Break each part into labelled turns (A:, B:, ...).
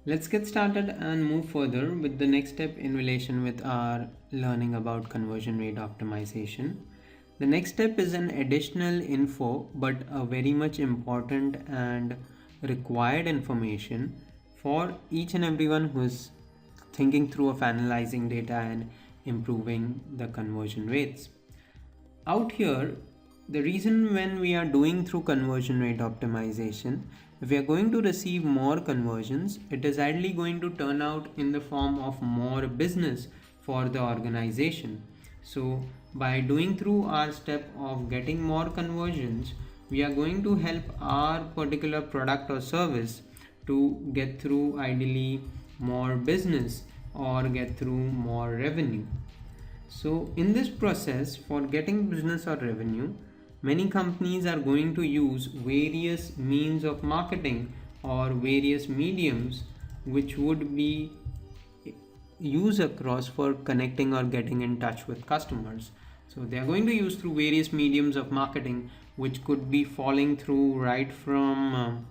A: Let's get started and move further with the next step in relation with our learning about conversion rate optimization. The next step is an additional info, but a very much important and required information for each and everyone who's thinking through of analyzing data and improving the conversion rates. Out here, the reason when we are doing through conversion rate optimization, if we are going to receive more conversions, it is ideally going to turn out in the form of more business for the organization. So by doing through our step of getting more conversions, we are going to help our particular product or service to get through ideally more business or get through more revenue. So in this process, for getting business or revenue, many companies are going to use various means of marketing or various mediums which would be used across for connecting or getting in touch with customers. So they are going to use through various mediums of marketing which could be falling through right from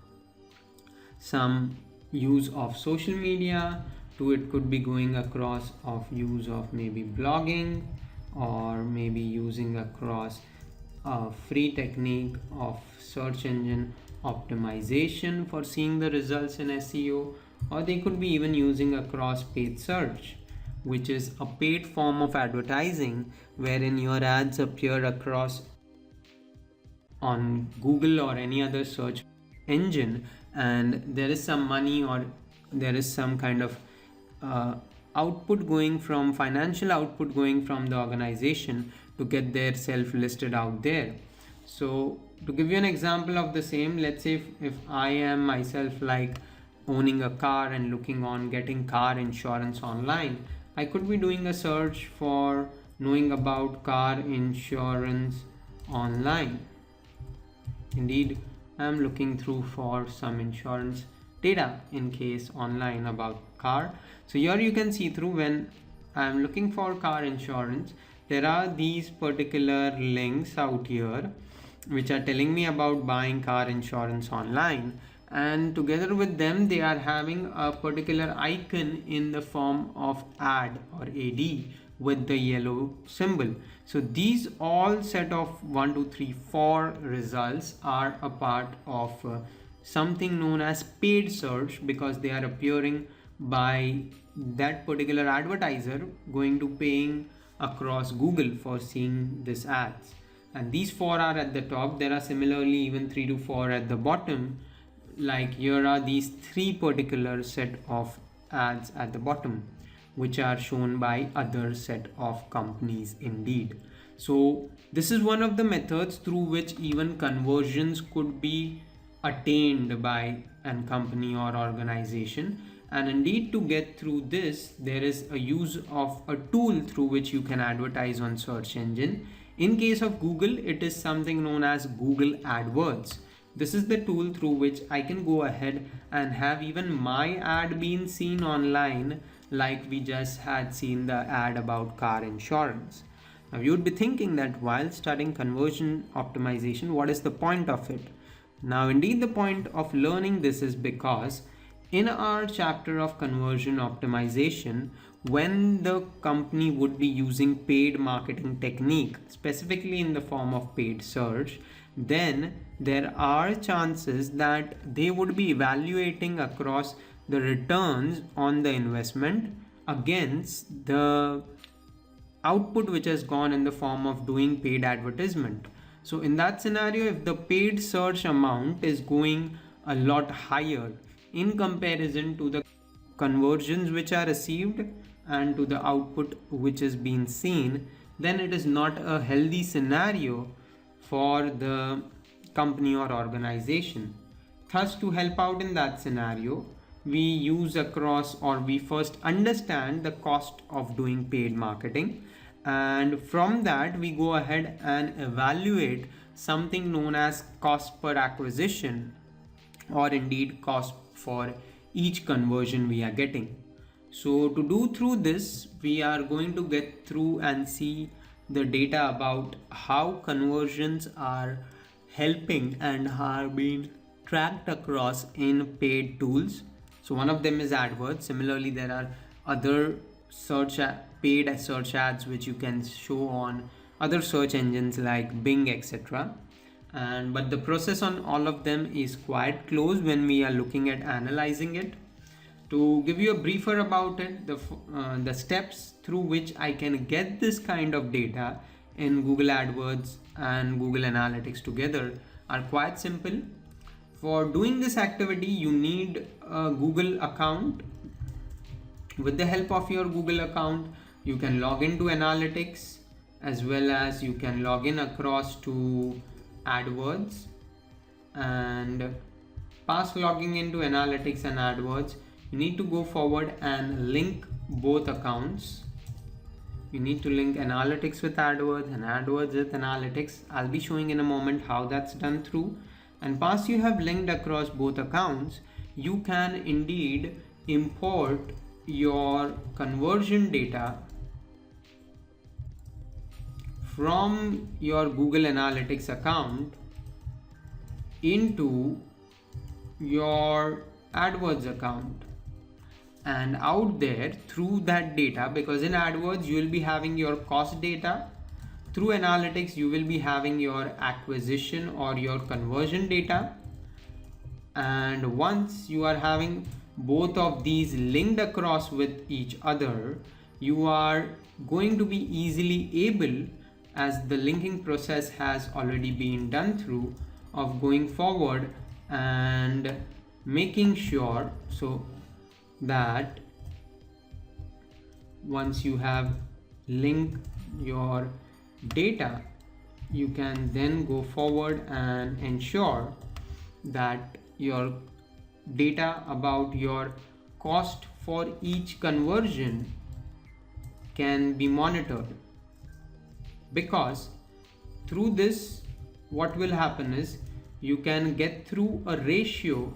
A: some use of social media to it could be going across of use of maybe blogging or maybe using across a free technique of search engine optimization for seeing the results in SEO, or they could be even using across paid search, which is a paid form of advertising wherein your ads appear across on Google or any other search engine, and there is some money or there is some kind of output going from financial output going from the organization to get their self listed out there. So to give you an example of the same, let's say if I am myself like owning a car and looking on getting car insurance online, I could be doing a search for knowing about car insurance online. Indeed, I am looking through for some insurance data in case online about car. So here you can see through when I am looking for car insurance, there are these particular links out here which are telling me about buying car insurance online, and together with them they are having a particular icon in the form of ad or ad with the yellow symbol. So these all set of 1 2 3 4 results are a part of something known as paid search, because they are appearing by that particular advertiser going to paying across Google for seeing this ads. And these four are at the top. There are similarly even 3 to 4 at the bottom. Like here are these three particular set of ads at the bottom which are shown by other set of companies indeed. So this is one of the methods through which even conversions could be attained by an company or organization. And indeed, to get through this, there is a use of a tool through which you can advertise on search engine. In case of Google, it is something known as Google AdWords. This is the tool through which I can go ahead and have even my ad being seen online, like we just had seen the ad about car insurance. Now you would be thinking that while studying conversion optimization, what is the point of it? Now indeed the point of learning this is because in our chapter of conversion optimization, when the company would be using paid marketing technique, specifically in the form of paid search, then there are chances that they would be evaluating across the returns on the investment against the output which has gone in the form of doing paid advertisement. So in that scenario, if the paid search amount is going a lot higher in comparison to the conversions which are received and to the output which is being seen, then it is not a healthy scenario for the company or organization. Thus, to help out in that scenario, we use across, or we first understand the cost of doing paid marketing, and from that we go ahead and evaluate something known as cost per acquisition, or indeed cost for each conversion we are getting. So to do through this, we are going to get through and see the data about how conversions are helping and are being tracked across in paid tools. So one of them is AdWords. Similarly, there are other paid search ads which you can show on other search engines like Bing, etc. And but the process on all of them is quite close when we are looking at analyzing it. To give you a briefer about it, the steps through which I can get this kind of data in Google AdWords and Google Analytics together are quite simple. For doing this activity, you need a Google account. With the help of your Google account, you can log into Analytics, as well as you can log in across to AdWords. And past logging into Analytics and AdWords, you need to go forward and link both accounts. You need to link Analytics with AdWords and AdWords with Analytics. I'll be showing in a moment how that's done through. And once you have linked across both accounts, you can indeed import your conversion data from your Google Analytics account into your AdWords account. And out there through that data, because in AdWords you will be having your cost data, through Analytics you will be having your acquisition or your conversion data. And once you are having both of these linked across with each other, you are going to be easily able, as the linking process has already been done through, of going forward and making sure so that once you have linked your data, you can then go forward and ensure that your data about your cost for each conversion can be monitored. Because through this, what will happen is you can get through a ratio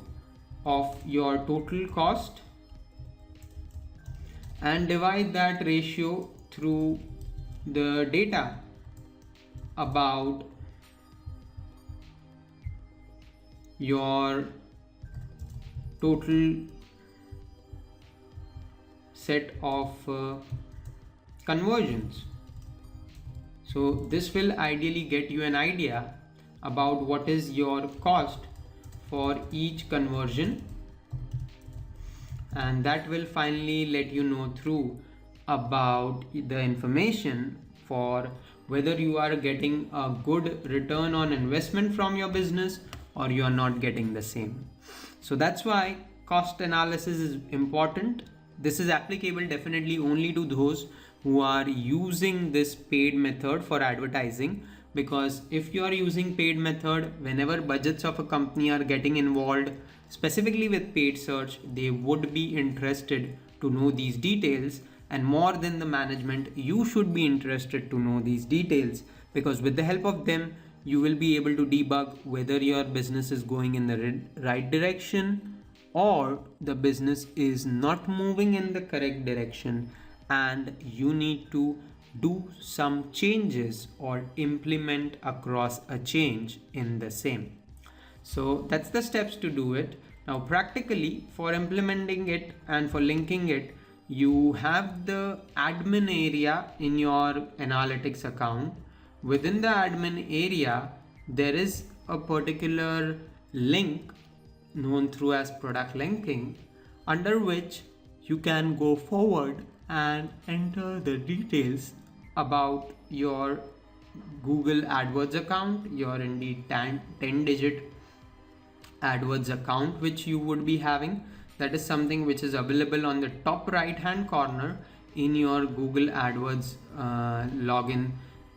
A: of your total cost and divide that ratio through the data about your total set of conversions. So this will ideally get you an idea about what is your cost for each conversion, and that will finally let you know through about the information for whether you are getting a good return on investment from your business or you are not getting the same. So that's why cost analysis is important. This is applicable definitely only to those who are using this paid method for advertising, because if you are using paid method, whenever budgets of a company are getting involved, specifically with paid search, they would be interested to know these details, and more than the management, you should be interested to know these details, because with the help of them, you will be able to debug whether your business is going in the right direction or the business is not moving in the correct direction, and you need to do some changes or implement across a change in the same. So that's the steps to do it. Now practically, for implementing it and for linking it, you have the admin area in your analytics account. Within the admin area, there is a particular link known through as product linking, under which you can go forward and enter the details about your Google AdWords account, your indeed 10-digit AdWords account which you would be having. That is something which is available on the top right hand corner in your Google AdWords login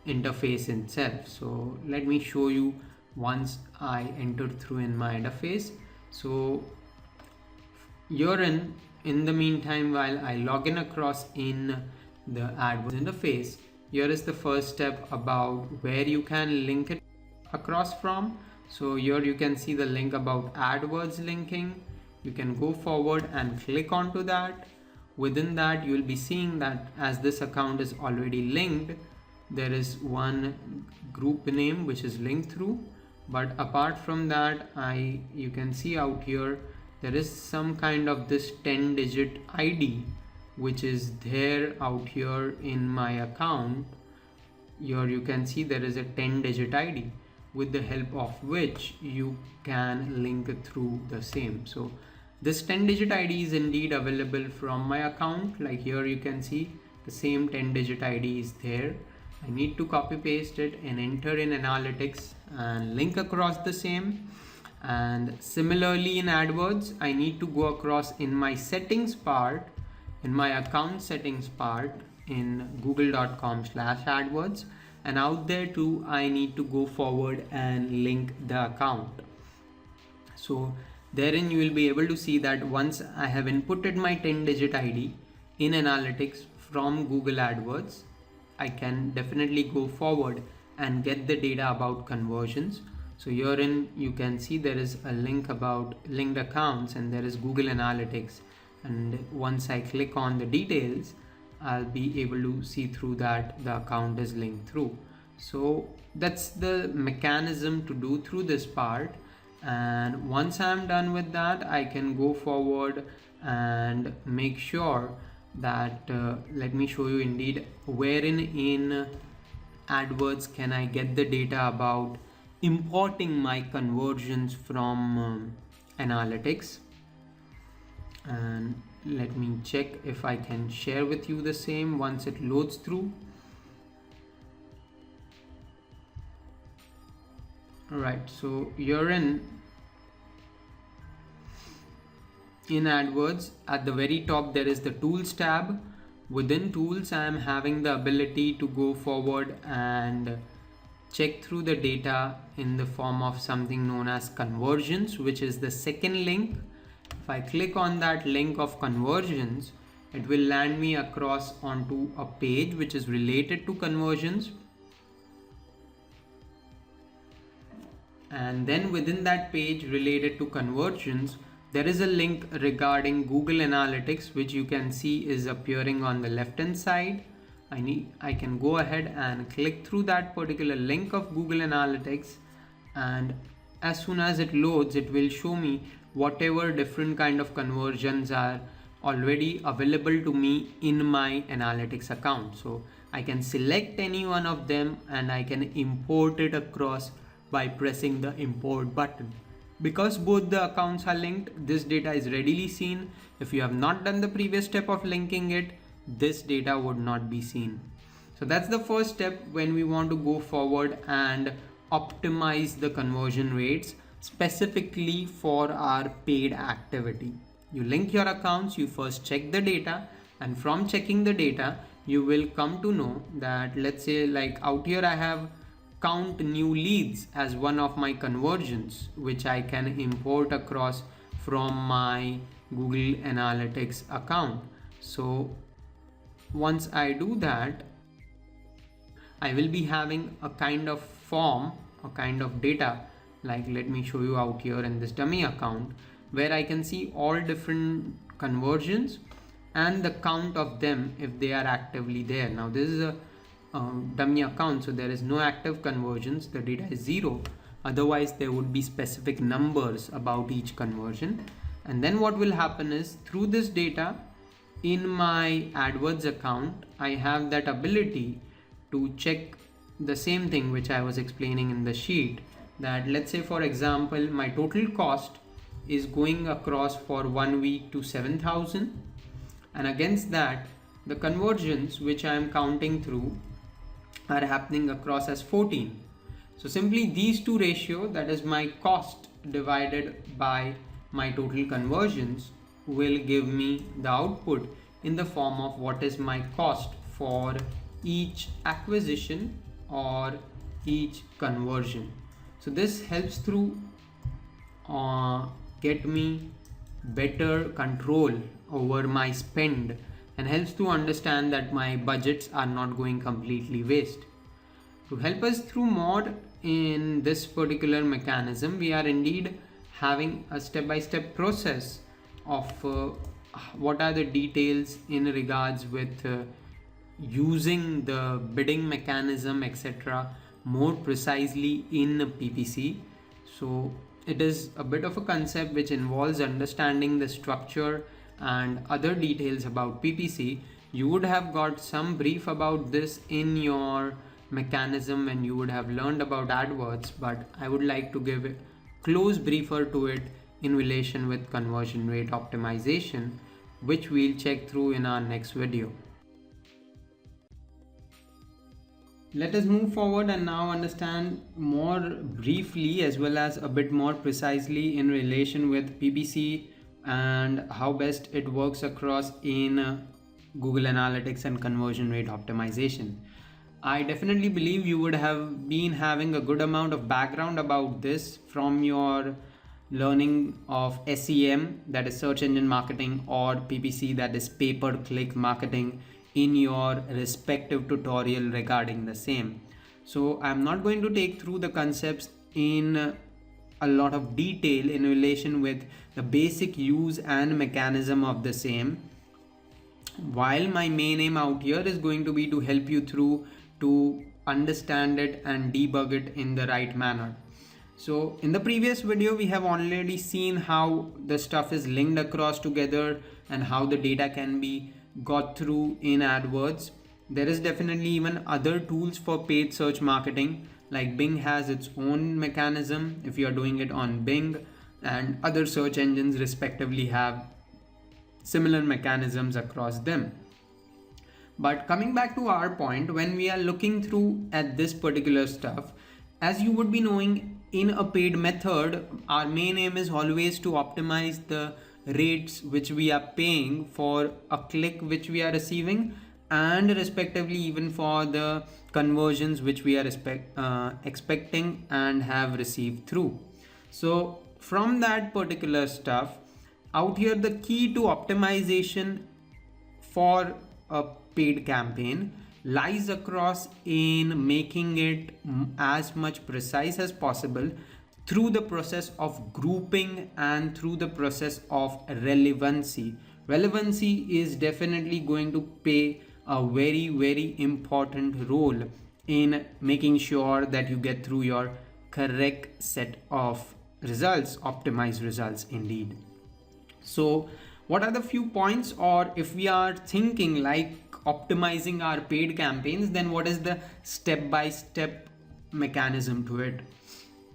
A: interface itself. So let me show you once I enter through in my interface. So you're in the meantime, while I log in across in the AdWords interface, here is the first step about where you can link it across from. So here you can see the link about AdWords linking. You can go forward and click onto that. Within that, you will be seeing that as this account is already linked, there is one group name which is linked through. But apart from that, you can see out here there is some kind of this 10-digit ID which is there out here in my account. Here you can see there is a 10-digit ID with the help of which you can link through the same. So this 10-digit ID is indeed available from my account. Like here you can see the same 10-digit ID is there. I need to copy paste it and enter in analytics and link across the same. And similarly in AdWords, I need to go across in my settings part, in my account settings part in google.com/AdWords, and out there too I need to go forward and link the account. So therein you will be able to see that once I have inputted my 10-digit ID in analytics from Google AdWords, I can definitely go forward and get the data about conversions. So herein you can see there is a link about linked accounts and there is Google Analytics, and once I click on the details, I'll be able to see through that the account is linked through. So that's the mechanism to do through this part. And once I'm done with that, I can go forward and make sure that let me show you indeed wherein in AdWords can I get the data about importing my conversions from analytics. And let me check if I can share with you the same once it loads through. Alright, so you're in AdWords at the very top there is the tools tab. Within tools I am having the ability to go forward and check through the data in the form of something known as conversions, which is the second link. If I click on that link of conversions, it will land me across onto a page which is related to conversions. And then within that page related to conversions, there is a link regarding Google Analytics, which you can see is appearing on the left hand side. I can go ahead and click through that particular link of Google Analytics, and as soon as it loads, it will show me whatever different kind of conversions are already available to me in my analytics account. So I can select any one of them and I can import it across by pressing the import button. Because both the accounts are linked, this data is readily seen. If you have not done the previous step of linking it, this data would not be seen. So that's the first step when we want to go forward and optimize the conversion rates specifically for our paid activity. You link your accounts, you first check the data, and from checking the data, you will come to know that, let's say like out here I have count new leads as one of my conversions, which I can import across from my Google Analytics account. So once I do that, I will be having a kind of form, a kind of data, like let me show you out here in this dummy account, where I can see all different conversions and the count of them if they are actively there. Now this is a dummy account, so there is no active conversions, the data is 0. Otherwise there would be specific numbers about each conversion. And then what will happen is, through this data in my AdWords account, I have that ability to check the same thing which I was explaining in the sheet, that let's say for example my total cost is going across for 1 week to 7,000, and against that the conversions which I am counting through are happening across as 14. So simply these two ratio, that is my cost divided by my total conversions, will give me the output in the form of what is my cost for each acquisition or each conversion. So this helps through get me better control over my spend and helps to understand that my budgets are not going completely waste. To help us through more in this particular mechanism, we are indeed having a step-by-step process of what are the details in regards with using the bidding mechanism, etc., more precisely in PPC. So it is a bit of a concept which involves understanding the structure and other details about PPC. You would have got some brief about this in your mechanism when you would have learned about AdWords, but I would like to give a close briefer to it in relation with conversion rate optimization, which we'll check through in our next video. Let us move forward and now understand more briefly as well as a bit more precisely in relation with PPC and how best it works across in Google Analytics and conversion rate optimization. I definitely believe you would have been having a good amount of background about this from your learning of SEM, that is search engine marketing, or PPC, that is pay-per-click marketing, in your respective tutorial regarding the same. So I'm not going to take through the concepts in a lot of detail in relation with the basic use and mechanism of the same, while my main aim out here is going to be to help you through to understand it and debug it in the right manner. So in the previous video, we have already seen how the stuff is linked across together and how the data can be got through in AdWords. There is definitely even other tools for paid search marketing, like Bing has its own mechanism if you are doing it on Bing, and other search engines respectively have similar mechanisms across them. But coming back to our point, when we are looking through at this particular stuff, as you would be knowing, in a paid method, our main aim is always to optimize the rates which we are paying for a click which we are receiving, and respectively even for the conversions which we are expecting and have received through. So from that particular stuff out here, the key to optimization for a paid campaign lies across in making it as much precise as possible through the process of grouping and through the process of relevancy. Relevancy is definitely going to play a very, very important role in making sure that you get through your correct set of results, optimized results indeed. So what are the few points, or if we are thinking like optimizing our paid campaigns, then what is the step-by-step mechanism to it?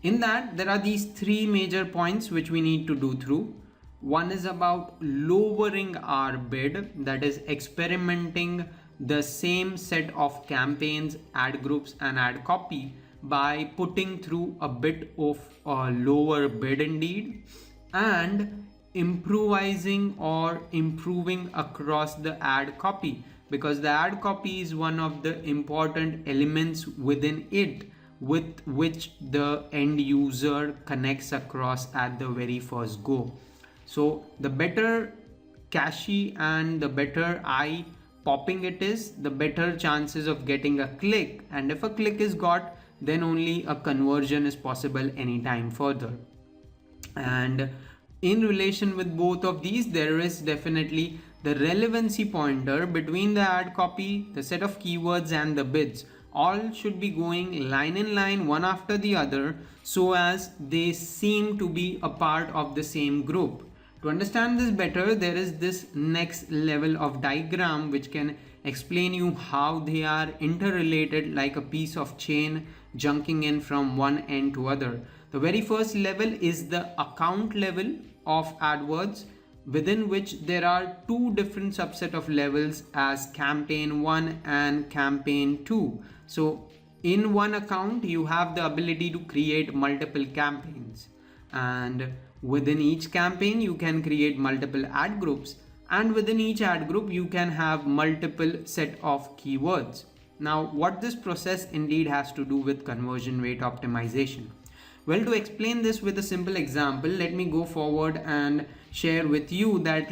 A: In that, there are these three major points which we need to do through. One is about lowering our bid, that is experimenting the same set of campaigns, ad groups and ad copy by putting through a bit of a lower bid indeed, and improvising or improving across the ad copy, because the ad copy is one of the important elements within it with which the end user connects across at the very first go. So the better catchy and the better eye popping it is, the better chances of getting a click, and if a click is got, then only a conversion is possible anytime further. And in relation with both of these, there is definitely the relevancy pointer between the ad copy, the set of keywords and the bids. All should be going line in line, one after the other, so as they seem to be a part of the same group. To understand this better, there is this next level of diagram which can explain you how they are interrelated like a piece of chain junking in from one end to other. The very first level is the account level of AdWords, within which there are two different subset of levels as campaign 1 and campaign 2. So in one account you have the ability to create multiple campaigns, and within each campaign you can create multiple ad groups, and within each ad group you can have multiple set of keywords. Now what this process indeed has to do with conversion rate optimization? Well, to explain this with a simple example, let me go forward and share with you that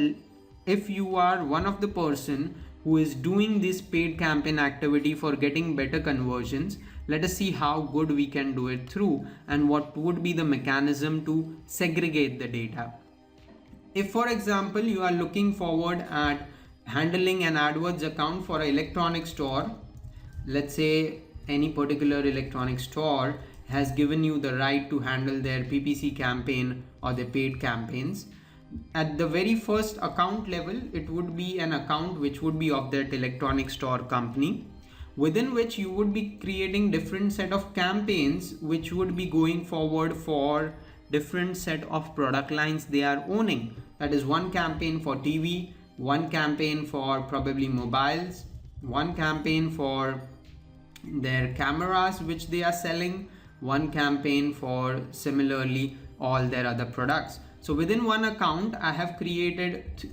A: if you are one of the person who is doing this paid campaign activity for getting better conversions, let us see how good we can do it through and what would be the mechanism to segregate the data. If for example you are looking forward at handling an AdWords account for an electronic store, let's say any particular electronic store, has given you the right to handle their PPC campaign or their paid campaigns. At the very first account level, it would be an account which would be of that electronic store company, within which you would be creating different set of campaigns which would be going forward for different set of product lines they are owning. That is one campaign for TV, one campaign for probably mobiles, one campaign for their cameras which they are selling, one campaign for similarly all their other products. So within one account, I have created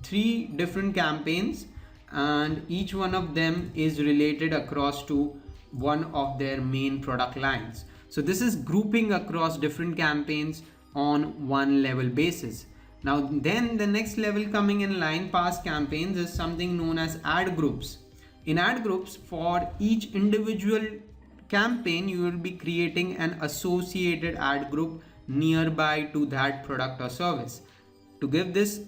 A: three different campaigns, and each one of them is related across to one of their main product lines. So this is grouping across different campaigns on one level basis. Now then the next level coming in line past campaigns is something known as ad groups. In ad groups, for each individual campaign, you will be creating an associated ad group nearby to that product or service. To give this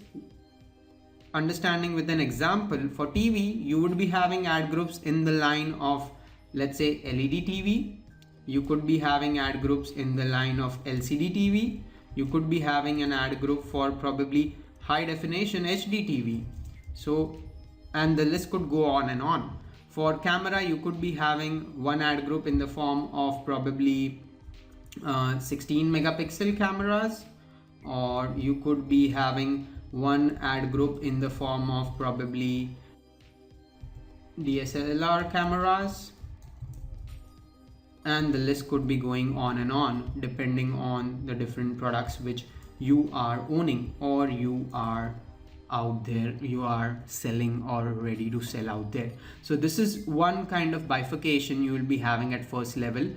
A: understanding with an example, for TV, you would be having ad groups in the line of, let's say, LED TV. You could be having ad groups in the line of LCD TV. You could be having an ad group for probably high definition HD TV. So, and the list could go on and on. For camera, you could be having one ad group in the form of probably 16 megapixel cameras, or you could be having one ad group in the form of probably DSLR cameras, and the list could be going on and on depending on the different products which you are owning or you are out there, you are selling or ready to sell out there. So this is one kind of bifurcation you will be having at first level.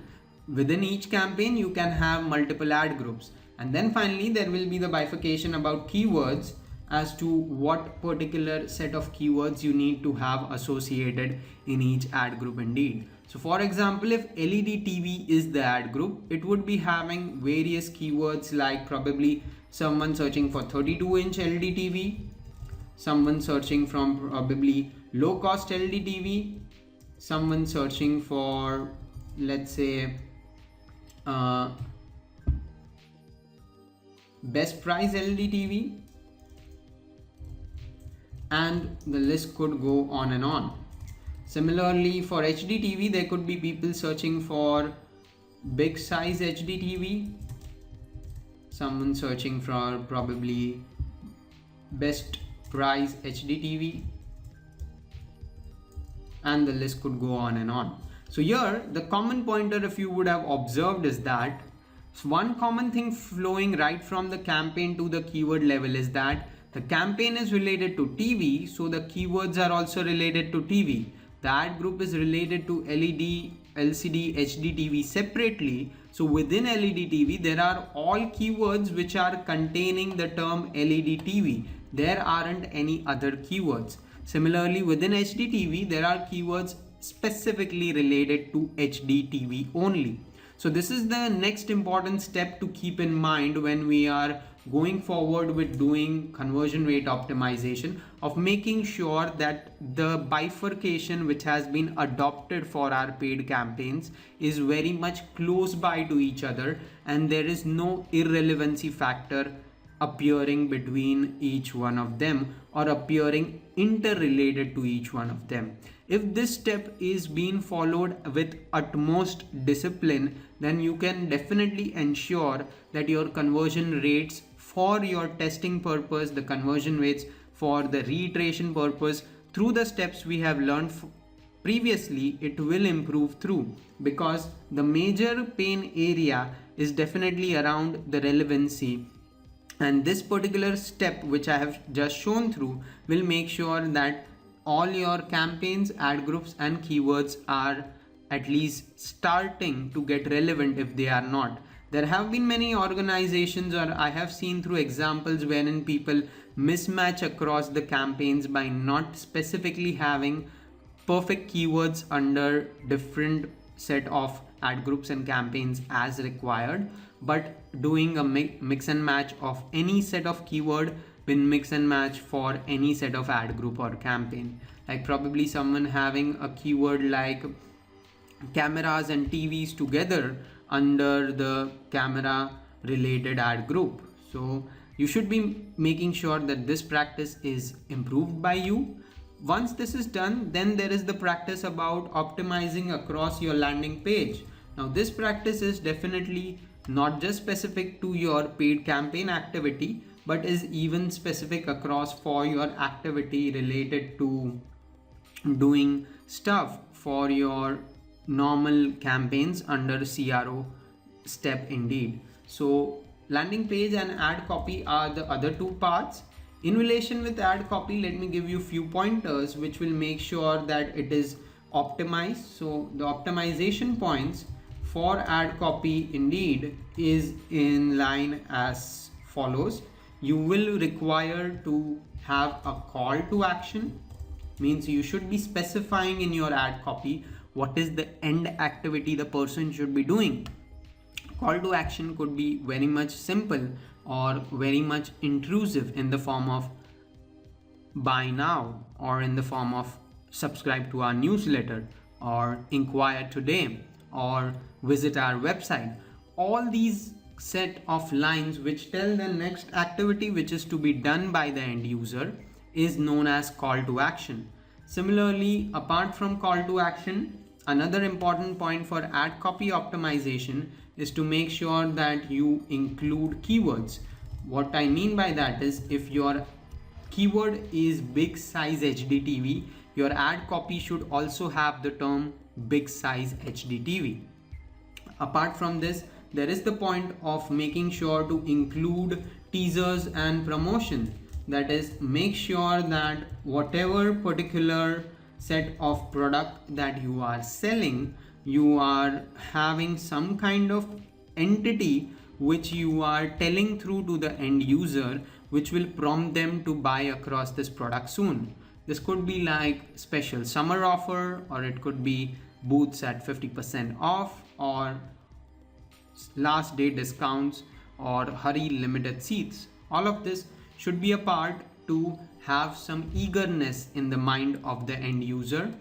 A: Within each campaign, you can have multiple ad groups. And then finally, there will be the bifurcation about keywords as to what particular set of keywords you need to have associated in each ad group indeed. So for example, if LED TV is the ad group, it would be having various keywords like probably someone searching for 32-inch LED TV, someone searching from probably low cost LED TV, someone searching for, let's say, best price LED TV, and the list could go on and on. Similarly, for HD TV, there could be people searching for big size HD TV, someone searching for probably best price HD TV, and the list could go on and on. So here the common pointer, if you would have observed, is that one common thing flowing right from the campaign to the keyword level is that the campaign is related to TV, so the keywords are also related to TV. The ad group is related to LED, LCD, HD TV separately. So within LED TV, there are all keywords which are containing the term LED TV. There aren't any other keywords. Similarly, within HD TV, there are keywords specifically related to HD TV only. So this is the next important step to keep in mind when we are going forward with doing conversion rate optimization, of making sure that the bifurcation which has been adopted for our paid campaigns is very much close by to each other, and there is no irrelevancy factor appearing between each one of them or appearing interrelated to each one of them. If this step is being followed with utmost discipline, then you can definitely ensure that your conversion rates for your testing purpose, the conversion rates for the reiteration purpose, through the steps we have learned previously, it will improve through, because the major pain area is definitely around the relevancy. And this particular step which I have just shown through will make sure that all your campaigns, ad groups and keywords are at least starting to get relevant if they are not. There have been many organizations, or I have seen through examples wherein people mismatch across the campaigns by not specifically having perfect keywords under different set of ad groups and campaigns as required, but doing a mix and match of any set of keyword with mix and match for any set of ad group or campaign. Like probably someone having a keyword like cameras and TVs together, under the camera related ad group. So you should be making sure that this practice is improved by you. Once this is done, then there is the practice about optimizing across your landing page. Now this practice is definitely not just specific to your paid campaign activity, but is even specific across for your activity related to doing stuff for your normal campaigns under CRO step indeed. So landing page and ad copy are the other two parts. In relation with ad copy, let me give you few pointers which will make sure that it is optimized. So the optimization points for ad copy indeed is in line as follows. You will require to have a call to action, means you should be specifying in your ad copy what is the end activity the person should be doing. Call to action could be very much simple or very much intrusive in the form of buy now, or in the form of subscribe to our newsletter, or inquire today, or visit our website. All these set of lines which tell the next activity which is to be done by the end user is known as call to action. Similarly, apart from call to action, another important point for ad copy optimization is to make sure that you include keywords. What I mean by that is, if your keyword is big size HDTV, your ad copy should also have the term big size HDTV. Apart from this, there is the point of making sure to include teasers and promotion. That is, make sure that whatever particular set of product that you are selling, you are having some kind of entity which you are telling through to the end user, which will prompt them to buy across this product soon. This could be like special summer offer, or it could be booths at 50% off, or last day discounts, or hurry limited seats. All of this should be a part to have some eagerness in the mind of the end user.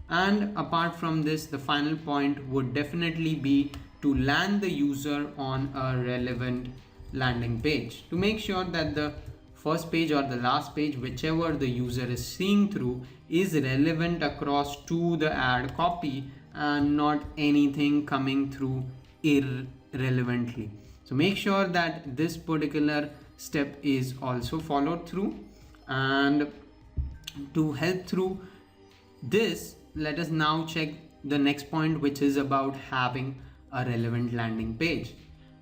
A: And apart from this, the final point would definitely be to land the user on a relevant landing page, to make sure that the first page or the last page, whichever the user is seeing through, is relevant across to the ad copy and not anything coming through irrelevantly. So make sure that this particular step is also followed through. And to help through this, let us now check the next point, which is about having a relevant landing page.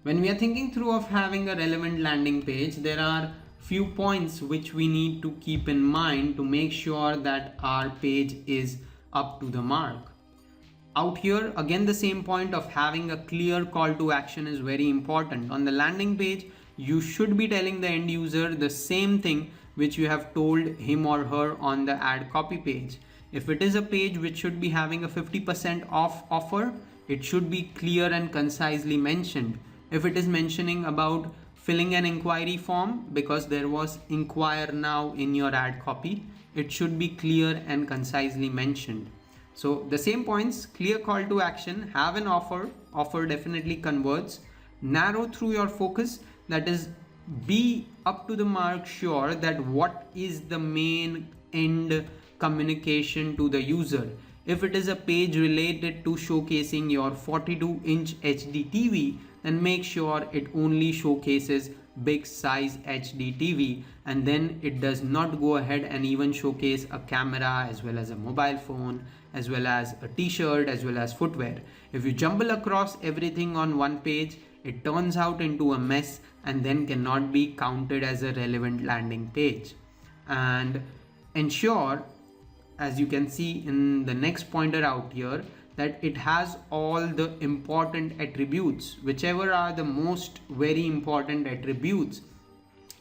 A: When we are thinking through of having a relevant landing page, there are few points which we need to keep in mind to make sure that our page is up to the mark. Out here, again, the same point of having a clear call to action is very important. On the landing page, you should be telling the end user the same thing which you have told him or her on the ad copy page. If it is a page which should be having a 50% off offer, it should be clear and concisely mentioned. If it is mentioning about filling an inquiry form because there was inquire now in your ad copy, it should be clear and concisely mentioned. So the same points, clear call to action, have an offer definitely converts, narrow through your focus, that is, be up to the mark sure that what is the main end communication to the user. If it is a page related to showcasing your 42-inch HD TV, then make sure it only showcases big size HD TV, and then it does not go ahead and even showcase a camera as well as a mobile phone, as well as a t-shirt, as well as footwear. If you jumble across everything on one page, it turns out into a mess and then cannot be counted as a relevant landing page. And ensure, as you can see in the next pointer out here, that it has all the important attributes, whichever are the most very important attributes,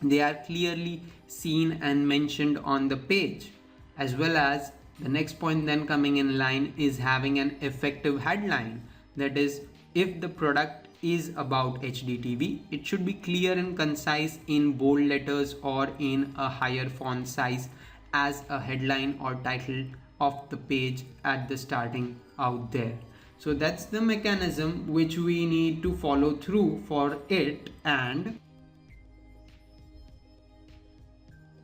A: they are clearly seen and mentioned on the page. As well as the next point then coming in line is having an effective headline. That is, if the product is about HDTV, it should be clear and concise in bold letters or in a higher font size as a headline or title of the page at the starting out there. So that's the mechanism which we need to follow through for it. And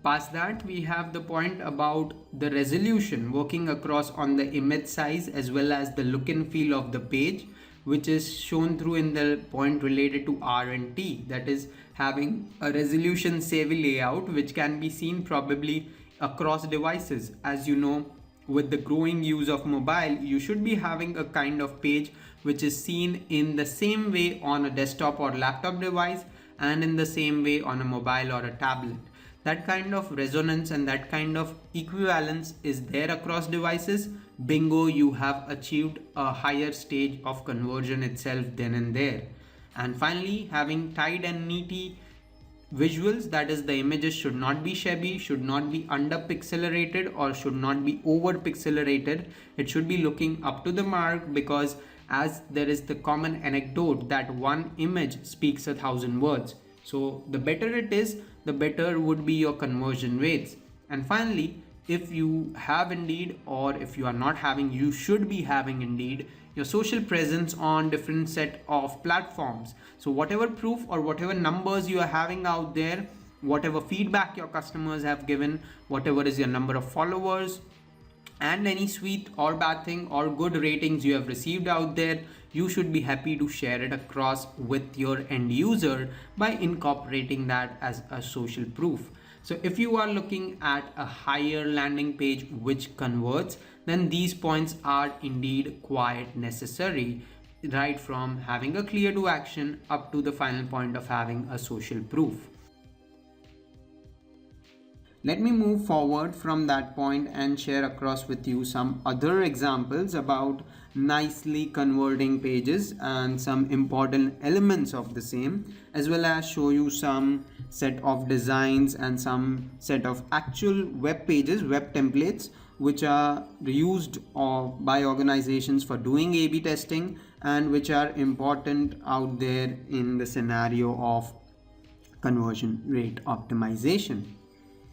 A: past that, we have the point about the resolution working across on the image size as well as the look and feel of the page, which is shown through in the point related to R&T, that is having a resolution savvy layout which can be seen probably across devices. As you know, with the growing use of mobile, you should be having a kind of page which is seen in the same way on a desktop or laptop device and in the same way on a mobile or a tablet. That kind of resonance and that kind of equivalence is there across devices. Bingo, you have achieved a higher stage of conversion itself then and there. And finally, having tight and neat visuals, that is, the images should not be shabby, should not be under pixelated, or should not be over pixelated. It should be looking up to the mark, because as there is the common anecdote that one image speaks 1,000 words. So the better it is, the better would be your conversion rates. And finally, if you have Indeed, or if you are not having, you should be having Indeed, your social presence on different set of platforms. So whatever proof or whatever numbers you are having out there, whatever feedback your customers have given, whatever is your number of followers, and any sweet or bad thing or good ratings you have received out there, you should be happy to share it across with your end user by incorporating that as a social proof. So if you are looking at a higher landing page which converts, then these points are indeed quite necessary, right from having a clear to action up to the final point of having a social proof. Let me move forward from that point and share across with you some other examples about nicely converting pages and some important elements of the same, as well as show you some set of designs and some set of actual web pages, web templates, which are used by organizations for doing A/B testing and which are important out there in the scenario of conversion rate optimization.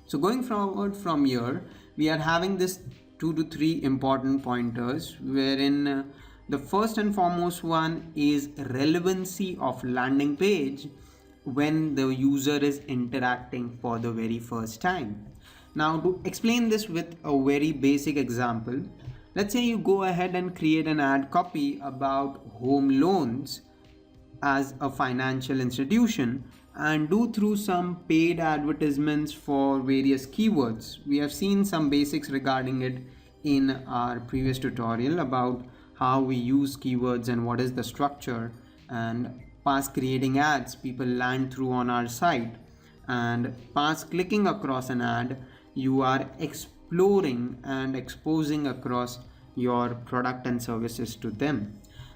A: So going forward from here, we are having this 2 to 3 important pointers, wherein the first and foremost one is relevancy of landing page when the user is interacting for the very first time. Now, to explain this with a very basic example, let's say you go ahead and create an ad copy about home loans as a financial institution and do through some paid advertisements for various keywords. We have seen some basics regarding it in our previous tutorial about how we use keywords and what is the structure, and past creating ads people land through on our site, and past clicking across an ad you are exploring and exposing across your product and services to them.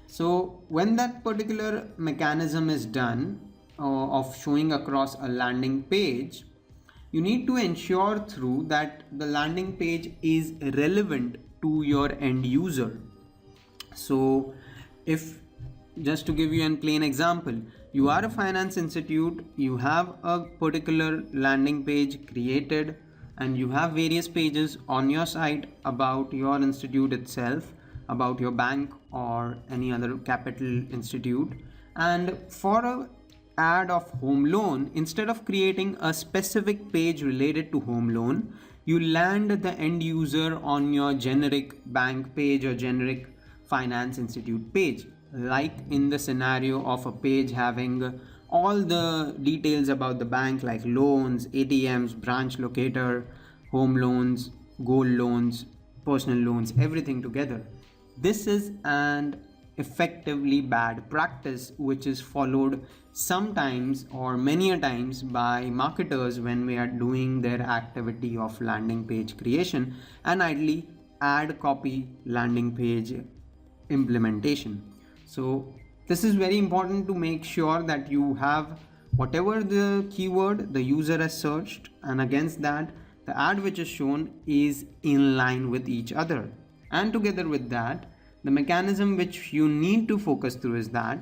A: So when that particular mechanism is done of showing across a landing page, you need to ensure through that the landing page is relevant to your end user. So if, just to give you a plain example, you are a finance institute, you have a particular landing page created and you have various pages on your site about your institute itself, about your bank or any other capital institute, and for a ad of home loan, instead of creating a specific page related to home loan, you land the end user on your generic bank page or generic finance institute page, like in the scenario of a page having all the details about the bank, like loans, ATMs, branch locator, home loans, gold loans, personal loans, everything together. This is an effectively bad practice which is followed sometimes or many a times by marketers when we are doing their activity of landing page creation and ideally ad copy landing page implementation. So this is very important to make sure that you have whatever the keyword the user has searched, and against that the ad which is shown is in line with each other. And together with that, the mechanism which you need to focus through is that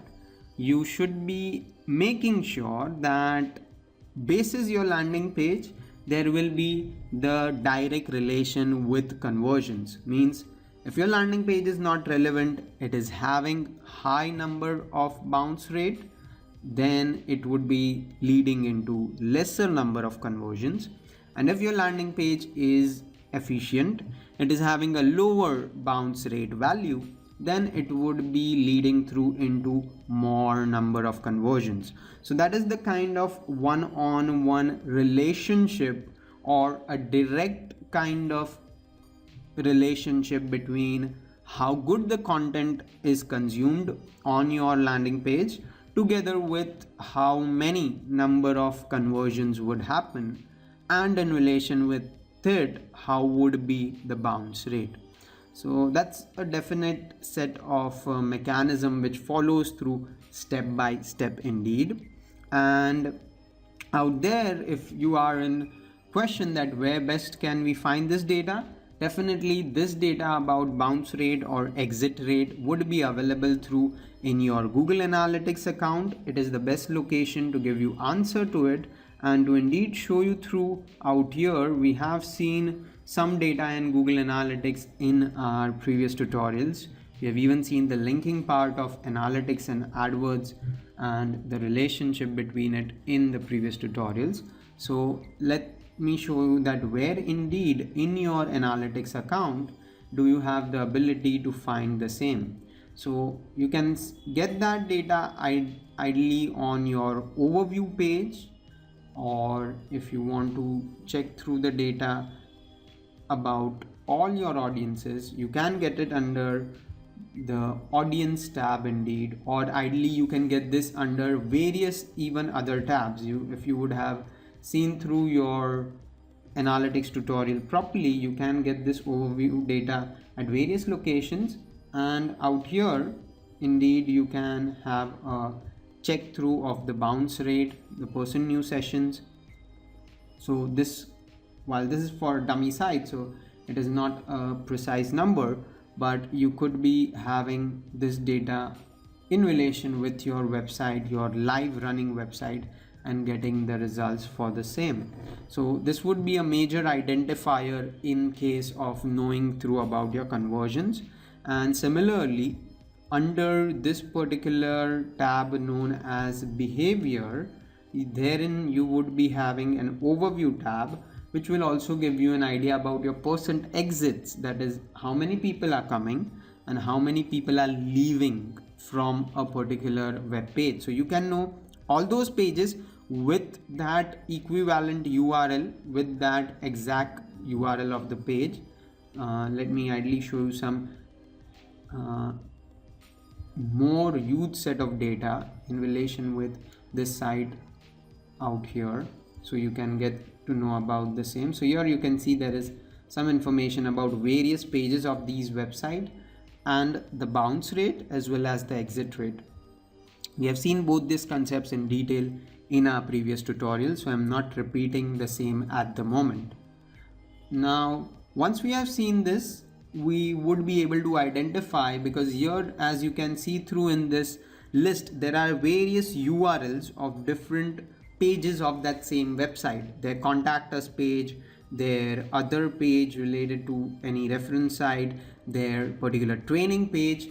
A: you should be making sure that basis your landing page, there will be the direct relation with conversions. Means If your landing page is not relevant, it is having high number of bounce rate, then it would be leading into lesser number of conversions. And if your landing page is efficient, it is having a lower bounce rate value, then it would be leading through into more number of conversions. So that is the kind of one-on-one relationship or a direct kind of relationship between how good the content is consumed on your landing page together with how many number of conversions would happen, and in relation with it how would be the bounce rate. So that's a definite set of mechanism which follows through step by step indeed. And out there, if you are in question that where best can we find this data, definitely this data about bounce rate or exit rate would be available through in your Google Analytics account. It is the best location to give you answer to it and to indeed show you through. Out here we have seen some data in Google Analytics in our previous tutorials. We have even seen the linking part of analytics and AdWords and the relationship between it in the previous tutorials. So let me show you that where indeed in your analytics account do you have the ability to find the same. So you can get that data ideally on your overview page, or if you want to check through the data about all your audiences, you can get it under the audience tab indeed, or ideally you can get this under various even other tabs. If you would have seen through your analytics tutorial properly, you can get this overview data at various locations, and out here indeed you can have a check through of the bounce rate, the person new sessions. So this, while this is for dummy site, so it is not a precise number, but you could be having this data in relation with your website, your live running website, and getting the results for the same. So this would be a major identifier in case of knowing through about your conversions. And similarly, under this particular tab known as behavior, therein you would be having an overview tab which will also give you an idea about your percent exits, that is how many people are coming and how many people are leaving from a particular web page. So you can know all those pages with that equivalent URL, with that exact URL of the page. Let me idly show you some more huge set of data in relation with this site out here, so you can get to know about the same. So here you can see there is some information about various pages of these website and the bounce rate as well as the exit rate. We have seen both these concepts in detail in our previous tutorial, so I'm not repeating the same at the moment. Now once we have seen this, we would be able to identify, because here as you can see through in this list there are various URLs of different pages of that same website, their contact us page, their other page related to any reference site, their particular training page,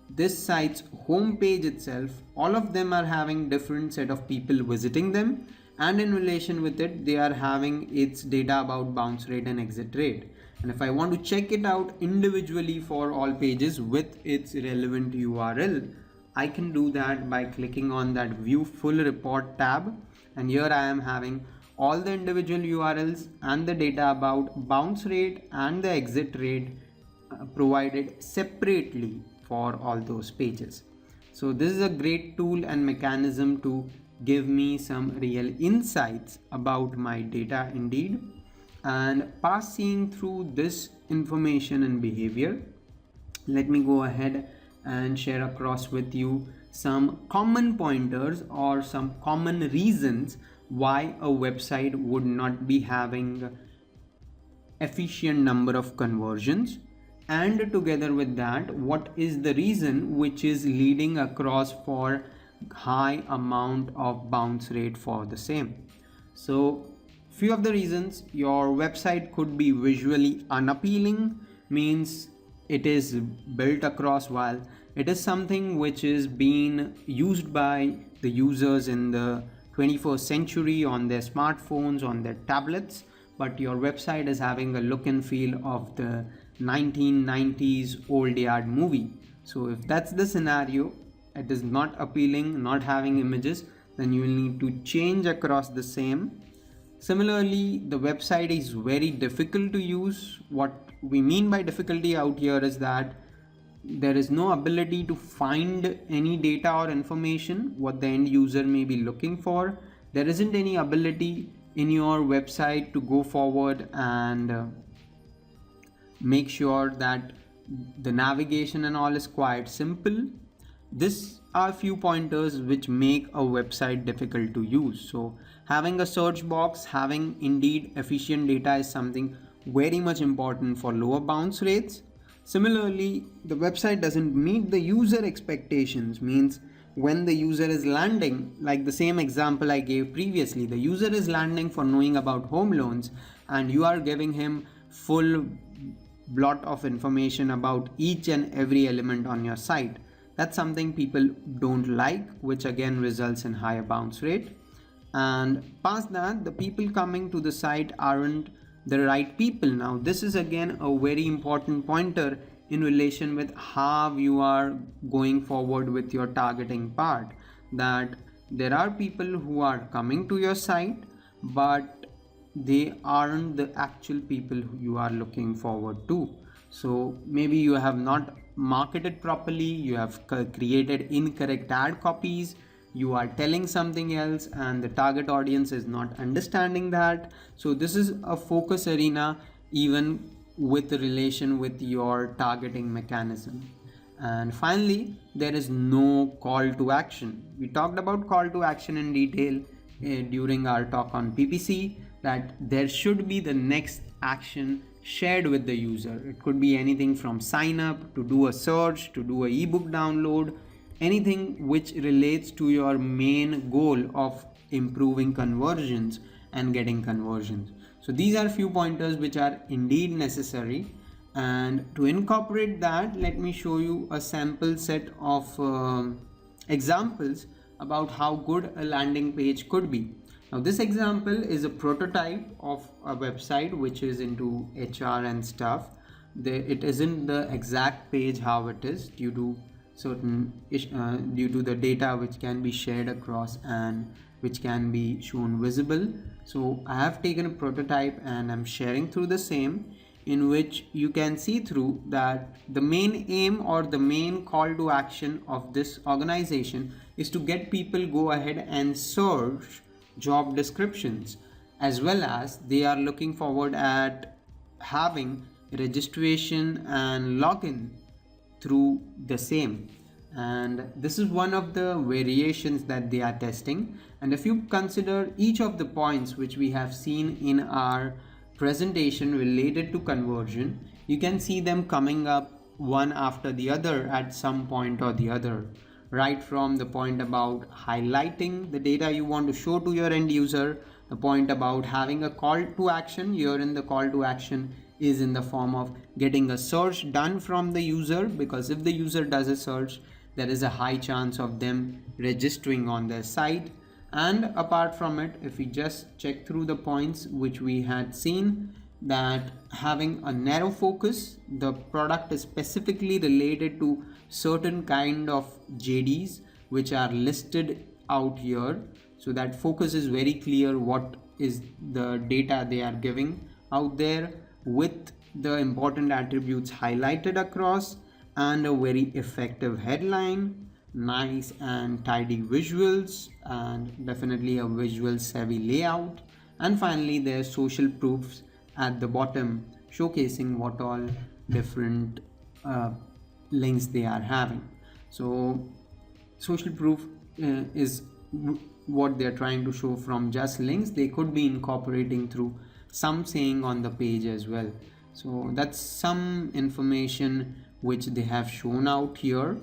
A: this site's home page itself. All of them are having different set of people visiting them, and in relation with it they are having its data about bounce rate and exit rate. And if I want to check it out individually for all pages with its relevant URL, I can do that by clicking on that view full report tab, and here I am having all the individual URLs and the data about bounce rate and the exit rate provided separately for all those pages. So this is a great tool and mechanism to give me some real insights about my data indeed. And passing through this information and behavior, let me go ahead and share across with you some common pointers or some common reasons why a website would not be having efficient number of conversions, and together with that what is the reason which is leading across for high amount of bounce rate for the same. So few of the reasons: your website could be visually unappealing, means it is built across, while it is something which is being used by the users in the 21st century on their smartphones, on their tablets, but your website is having a look and feel of the 1990s old yard movie. So if that's the scenario, it is not appealing, not having images, then you will need to change across the same. Similarly, the website is very difficult to use. What we mean by difficulty out here is that there is no ability to find any data or information what the end user may be looking for. There isn't any ability in your website to go forward and make sure that the navigation and all is quite simple. These are few pointers which make a website difficult to use. So having a search box, having indeed efficient data is something very much important for lower bounce rates. Similarly, the website doesn't meet the user expectations, means when the user is landing, like the same example I gave previously, the user is landing for knowing about home loans and you are giving him full blot of information about each and every element on your site. That's something people don't like, which again results in higher bounce rate. And past that, the people coming to the site aren't the right people. Now this is again a very important pointer in relation with how you are going forward with your targeting part, that there are people who are coming to your site but they aren't the actual people who you are looking forward to. So maybe you have not marketed properly, you have created incorrect ad copies, you are telling something else and the target audience is not understanding that. So this is a focus arena even with relation with your targeting mechanism. And finally, there is no call to action. We talked about call to action in detail during our talk on PPC, that there should be the next action shared with the user. It could be anything from sign up to do a search, to do an ebook download, anything which relates to your main goal of improving conversions and getting conversions. So these are few pointers which are indeed necessary, and to incorporate that, let me show you a sample set of examples about how good a landing page could be. Now this example is a prototype of a website which is into HR and stuff. It isn't the exact page how it is due to certain due to the data which can be shared across and which can be shown visible. So I have taken a prototype and I'm sharing through the same, in which you can see through that the main aim or the main call to action of this organization is to get people go ahead and search job descriptions, as well as they are looking forward at having registration and login through the same. And this is one of the variations that they are testing. And if you consider each of the points which we have seen in our presentation related to conversion, you can see them coming up one after the other at some point or the other. Right from the point about highlighting the data you want to show to your end user, the point about having a call to action. Here in the call to action is in the form of getting a search done from the user, because if the user does a search, there is a high chance of them registering on their site. And apart from it, if we just check through the points which we had seen, that having a narrow focus, the product is specifically related to certain kind of JDs which are listed out here, so that focus is very clear what is the data they are giving out there, with the important attributes highlighted across, and a very effective headline, nice and tidy visuals, and definitely a visual savvy layout. And finally, there's social proofs at the bottom showcasing what all different links they are having. So social proof is what they're trying to show from just links. They could be incorporating through some saying on the page as well. So that's some information which they have shown out here.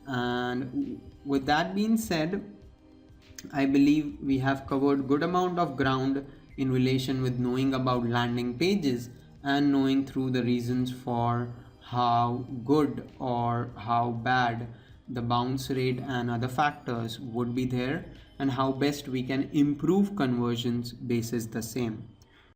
A: And with that being said, I believe we have covered good amount of ground in relation with knowing about landing pages and knowing through the reasons for how good or how bad the bounce rate and other factors would be there, and how best we can improve conversions basis the same.